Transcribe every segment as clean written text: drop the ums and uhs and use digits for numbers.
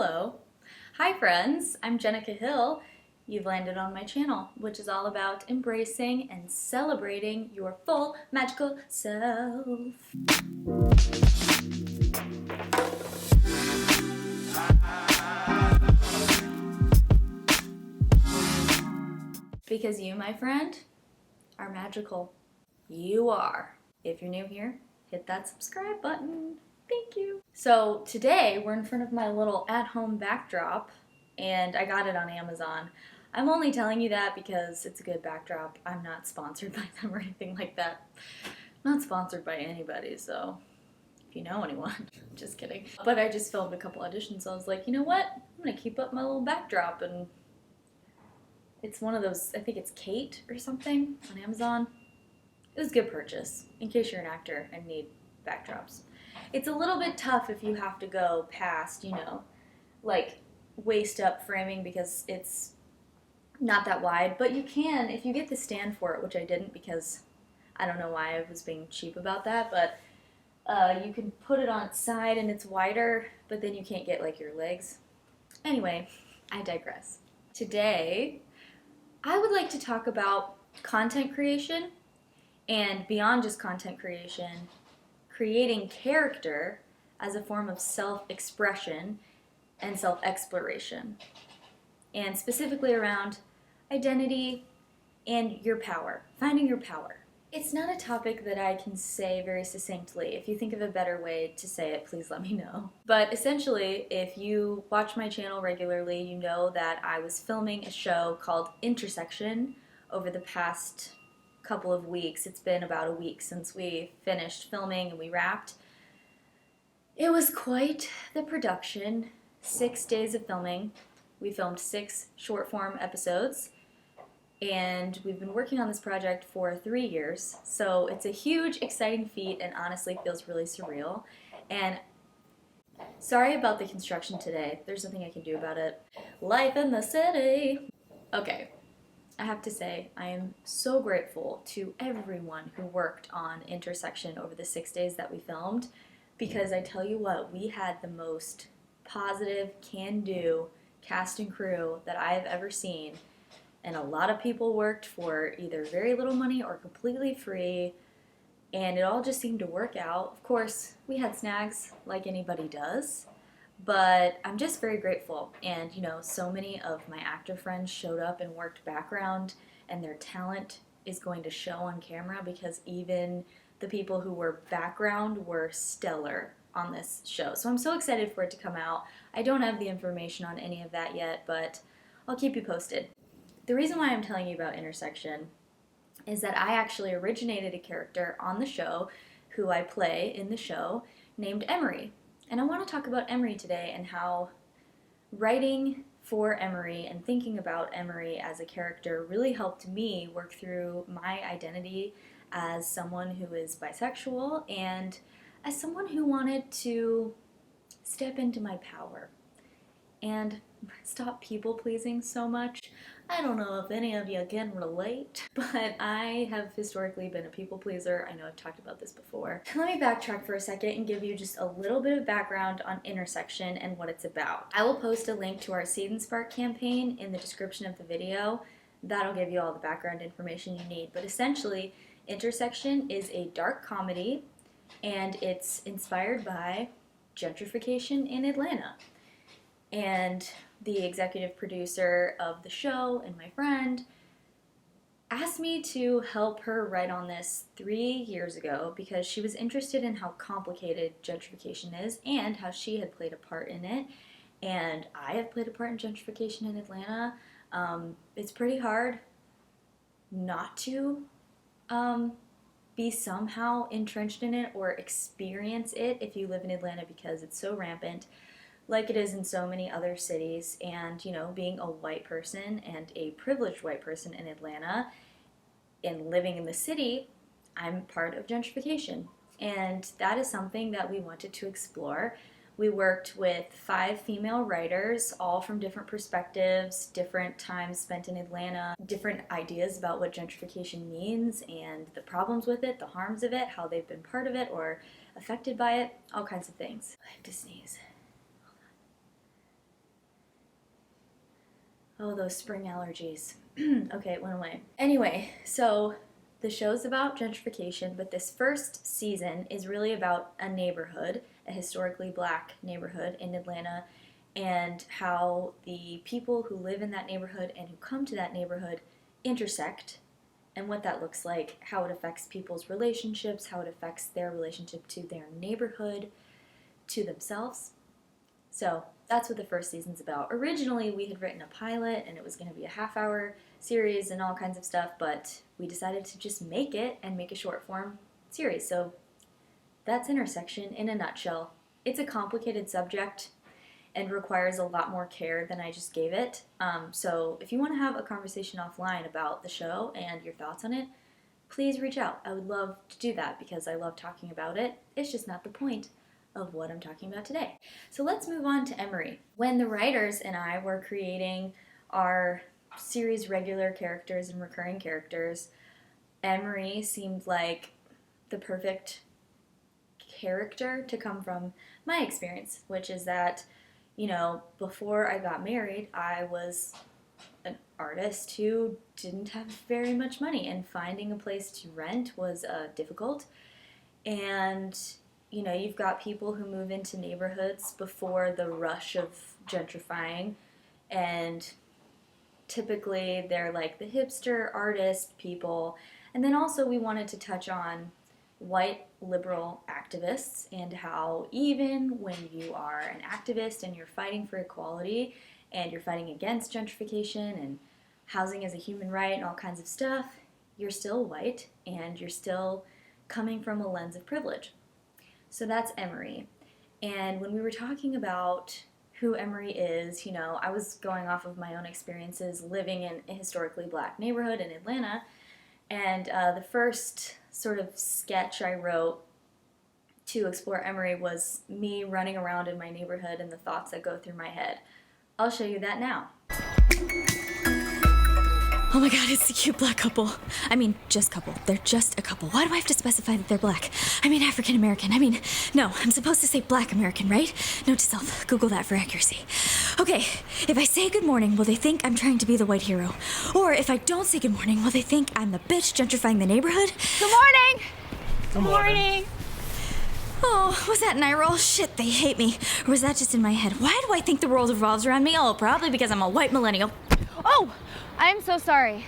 Hello. Hi friends, I'm Jenica Hill. You've landed on my channel, which is all about embracing and celebrating your full magical self. Because you, my friend, are magical. You are. If you're new here, hit that subscribe button. Thank you. So today we're in front of my little at-home backdrop and I got it on Amazon. I'm only telling you that because it's a good backdrop. I'm not sponsored by them or anything like that. I'm not sponsored by anybody, so if you know anyone, just kidding. But I just filmed a couple auditions, so I was like, you know what? I'm gonna keep up my little backdrop, and it's one of those, I think it's Kate or something on Amazon. It was a good purchase, in case you're an actor and need backdrops. It's a little bit tough if you have to go past, like waist up framing because it's not that wide, but you can if you get the stand for it, which I didn't because I don't know why I was being cheap about that, but you can put it on its side and it's wider, but then you can't get like your legs. Anyway, I digress. Today, I would like to talk about content creation and beyond just content creation, creating character as a form of self-expression and self-exploration, and specifically around identity and your power, finding your power. It's not a topic that I can say very succinctly. If you think of a better way to say it, please let me know. But essentially, if you watch my channel regularly, you know that I was filming a show called Intersection over the past couple of weeks. It's been about a week since we finished filming and we wrapped. It was quite the production. 6 days of filming. We filmed 6 short form episodes and we've been working on this project for 3 years. So it's a huge, exciting feat and honestly feels really surreal. And sorry about the construction today. There's nothing I can do about it. Life in the city. Okay. I have to say, I am so grateful to everyone who worked on Intersection over the 6 days that we filmed, because I tell you what, we had the most positive, can-do cast and crew that I've ever seen, and a lot of people worked for either very little money or completely free, and it all just seemed to work out. Of course, we had snags like anybody does, but I'm just very grateful. And so many of my actor friends showed up and worked background, and their talent is going to show on camera because even the people who were background were stellar on this show. So I'm so excited for it to come out. I don't have the information on any of that yet, but I'll keep you posted. The reason why I'm telling you about Intersection is that I actually originated a character on the show who I play in the show named Emery. And I want to talk about Emery today and how writing for Emery and thinking about Emery as a character really helped me work through my identity as someone who is bisexual and as someone who wanted to step into my power and stop people-pleasing so much. I don't know if any of you can relate, but I have historically been a people-pleaser. I know I've talked about this before. Let me backtrack for a second and give you just a little bit of background on Intersection and what it's about. I will post a link to our Seed and Spark campaign in the description of the video. That'll give you all the background information you need. But essentially, Intersection is a dark comedy, and it's inspired by gentrification in Atlanta. And the executive producer of the show and my friend asked me to help her write on this 3 years ago because she was interested in how complicated gentrification is and how she had played a part in it. And I have played a part in gentrification in Atlanta. It's pretty hard not to be somehow entrenched in it or experience it if you live in Atlanta because it's so rampant, like it is in so many other cities. And being a white person and a privileged white person in Atlanta and living in the city, I'm part of gentrification, and that is something that we wanted to explore. We worked with 5 female writers, all from different perspectives, different times spent in Atlanta, different ideas about what gentrification means and the problems with it, the harms of it, how they've been part of it or affected by it, all kinds of things. I have to sneeze. Oh, those spring allergies. Okay, it went away. Anyway, so the show's about gentrification, but this first season is really about a neighborhood, a historically black neighborhood in Atlanta, and how the people who live in that neighborhood and who come to that neighborhood intersect, and what that looks like, how it affects people's relationships, how it affects their relationship to their neighborhood, to themselves. So that's what the first season's about. Originally, we had written a pilot and it was going to be a half-hour series and all kinds of stuff, but we decided to just make it and make a short-form series. So that's intersection in a nutshell. It's a complicated subject and requires a lot more care than I just gave it. So if you want to have a conversation offline about the show and your thoughts on it, please reach out. I would love to do that because I love talking about it. It's just not the point of what I'm talking about today. So let's move on to Emery. When the writers and I were creating our series regular characters and recurring characters, Emery seemed like the perfect character to come from my experience, which is that, before I got married, I was an artist who didn't have very much money, and finding a place to rent was difficult. And you've got people who move into neighborhoods before the rush of gentrifying, and typically they're like the hipster artist people. And then also we wanted to touch on white liberal activists and how even when you are an activist and you're fighting for equality and you're fighting against gentrification and housing as a human right and all kinds of stuff, you're still white and you're still coming from a lens of privilege. So that's Emery. And when we were talking about who Emery is, I was going off of my own experiences living in a historically black neighborhood in Atlanta. And the first sort of sketch I wrote to explore Emery was me running around in my neighborhood and the thoughts that go through my head. I'll show you that now. Oh my god, it's the cute black couple. I mean, just couple. They're just a couple. Why do I have to specify that they're black? I mean African American. No, I'm supposed to say black American, right? Note to self, Google that for accuracy. Okay, if I say good morning, will they think I'm trying to be the white hero? Or if I don't say good morning, will they think I'm the bitch gentrifying the neighborhood? Good morning! Good morning. Oh, was that an eye roll? Shit, they hate me. Or was that just in my head? Why do I think the world revolves around me? Oh, probably because I'm a white millennial. Oh, I'm so sorry.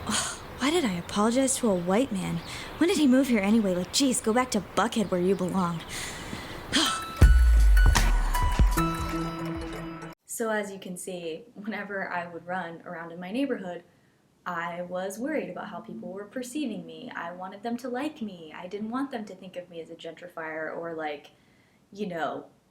Why did I apologize to a white man? When did he move here anyway? Like, geez, go back to Buckhead where you belong. So as you can see, whenever I would run around in my neighborhood, I was worried about how people were perceiving me. I wanted them to like me. I didn't want them to think of me as a gentrifier or like,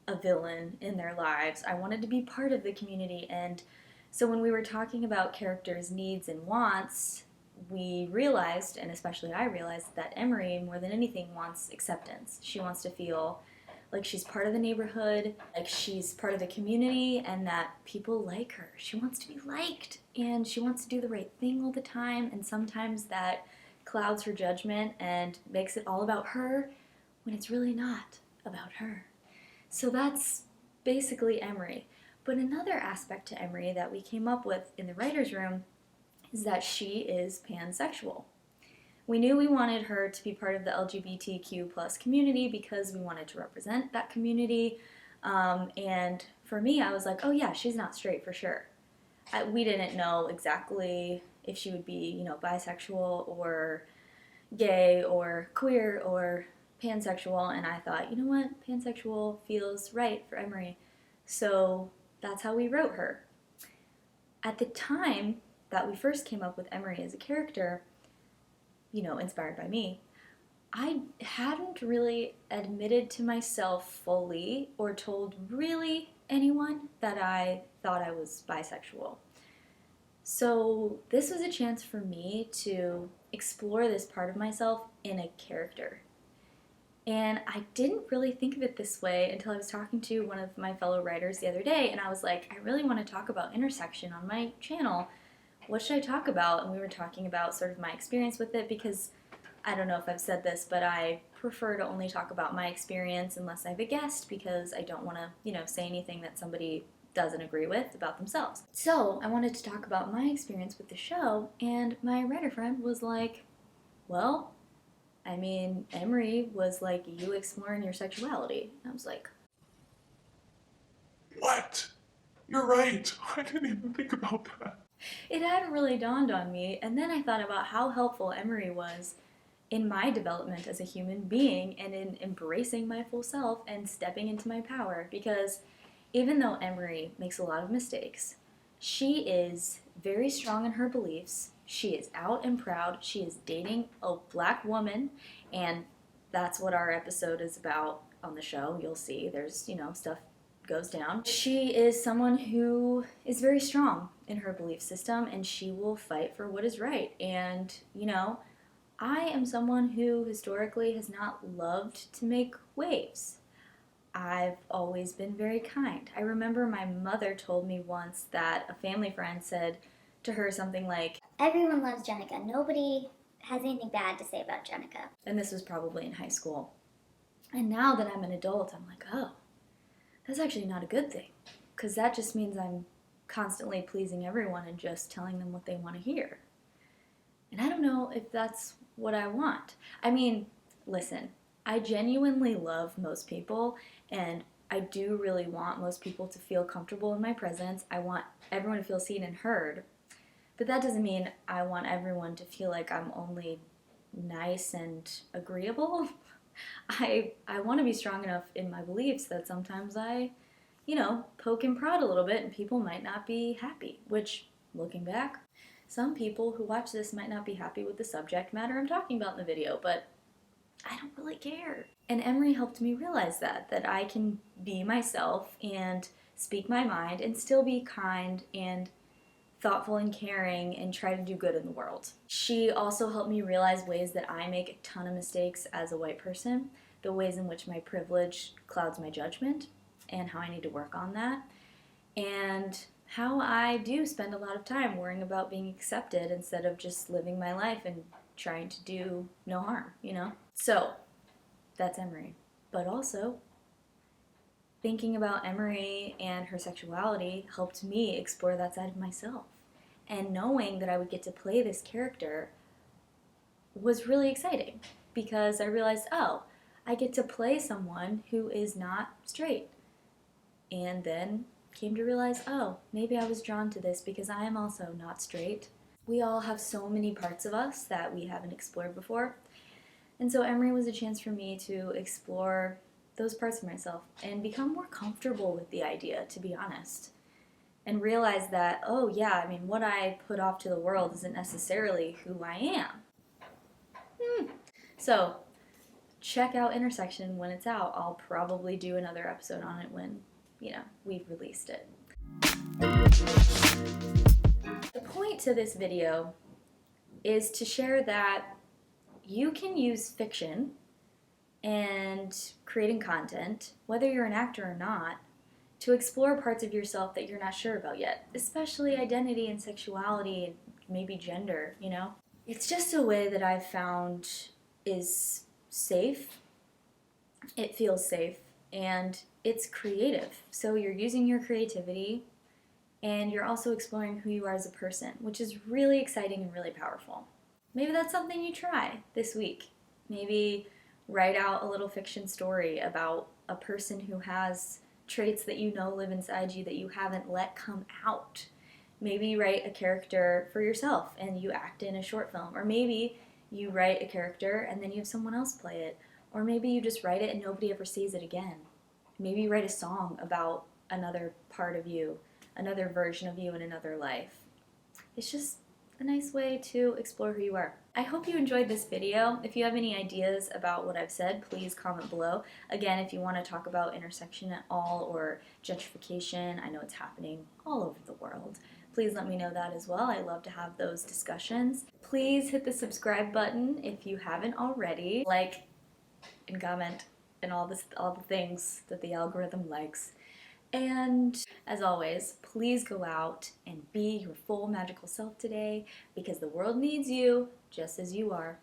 a villain in their lives. I wanted to be part of the community. And so when we were talking about characters' needs and wants, we realized, and especially I realized, that Emery, more than anything, wants acceptance. She wants to feel like she's part of the neighborhood, like she's part of the community, and that people like her. She wants to be liked, and she wants to do the right thing all the time, and sometimes that clouds her judgment and makes it all about her when it's really not about her. So that's basically Emery. But another aspect to Emery that we came up with in the writer's room is that she is pansexual. We knew we wanted her to be part of the LGBTQ plus community because we wanted to represent that community. And for me, I was like, oh yeah, she's not straight for sure. We didn't know exactly if she would be, bisexual or gay or queer or pansexual. And I thought, you know what, pansexual feels right for Emery. So that's how we wrote her. At the time that we first came up with Emery as a character, inspired by me, I hadn't really admitted to myself fully or told really anyone that I thought I was bisexual. So this was a chance for me to explore this part of myself in a character. And I didn't really think of it this way until I was talking to one of my fellow writers the other day, and I was like, I really want to talk about intersection on my channel. What should I talk about? And we were talking about sort of my experience with it because, I don't know if I've said this, but I prefer to only talk about my experience unless I have a guest because I don't want to, say anything that somebody doesn't agree with about themselves. So I wanted to talk about my experience with the show, and my writer friend was like, well, I mean, Emery was like you exploring your sexuality. And I was like, what? You're right. I didn't even think about that. it hadn't really dawned on me, and then I thought about how helpful Emery was in my development as a human being and in embracing my full self and stepping into my power, because even though Emery makes a lot of mistakes, she is very strong in her beliefs. She is out and proud. She is dating a black woman, and that's what our episode is about on the show. You'll see there's, stuff goes down. She is someone who is very strong in her belief system, and she will fight for what is right. And, I am someone who historically has not loved to make waves. I've always been very kind. I remember my mother told me once that a family friend said to her something like, everyone loves Jenica. Nobody has anything bad to say about Jenica. and this was probably in high school. And now that I'm an adult, I'm like, oh, that's actually not a good thing, because that just means I'm constantly pleasing everyone and just telling them what they want to hear. And I don't know if that's what I want. I mean, listen, I genuinely love most people, and I do really want most people to feel comfortable in my presence. I want everyone to feel seen and heard. But that doesn't mean I want everyone to feel like I'm only nice and agreeable. I want to be strong enough in my beliefs that sometimes I, poke and prod a little bit and people might not be happy, which, looking back, some people who watch this might not be happy with the subject matter I'm talking about in the video, but I don't really care. And Emery helped me realize that I can be myself and speak my mind and still be kind and thoughtful and caring and try to do good in the world. She also helped me realize ways that I make a ton of mistakes as a white person, the ways in which my privilege clouds my judgment, and how I need to work on that, and how I do spend a lot of time worrying about being accepted instead of just living my life and trying to do no harm, So, that's Emery. But also, thinking about Emery and her sexuality helped me explore that side of myself. And knowing that I would get to play this character was really exciting, because I realized, oh, I get to play someone who is not straight. And then came to realize, oh, maybe I was drawn to this because I am also not straight. We all have so many parts of us that we haven't explored before. And so Emery was a chance for me to explore those parts of myself and become more comfortable with the idea, to be honest. And realize that, oh yeah, I mean, what I put off to the world isn't necessarily who I am. So, check out Intersection when it's out. I'll probably do another episode on it when, we've released it. The point to this video is to share that you can use fiction and creating content, whether you're an actor or not, to explore parts of yourself that you're not sure about yet, especially identity and sexuality and maybe gender, It's just a way that I've found is safe. It feels safe, and it's creative. So you're using your creativity, and you're also exploring who you are as a person, which is really exciting and really powerful. Maybe that's something you try this week. Maybe write out a little fiction story about a person who has traits that live inside you that you haven't let come out. Maybe write a character for yourself and you act in a short film. Or maybe you write a character and then you have someone else play it. Or maybe you just write it and nobody ever sees it again. Maybe you write a song about another part of you, another version of you in another life. It's just a nice way to explore who you are. I hope you enjoyed this video. If you have any ideas about what I've said, please comment below. Again, if you want to talk about intersection at all or gentrification, I know it's happening all over the world. Please let me know that as well. I love to have those discussions. Please hit the subscribe button if you haven't already. Like and comment and all the things that the algorithm likes. And as always, please go out and be your full magical self today, because the world needs you just as you are.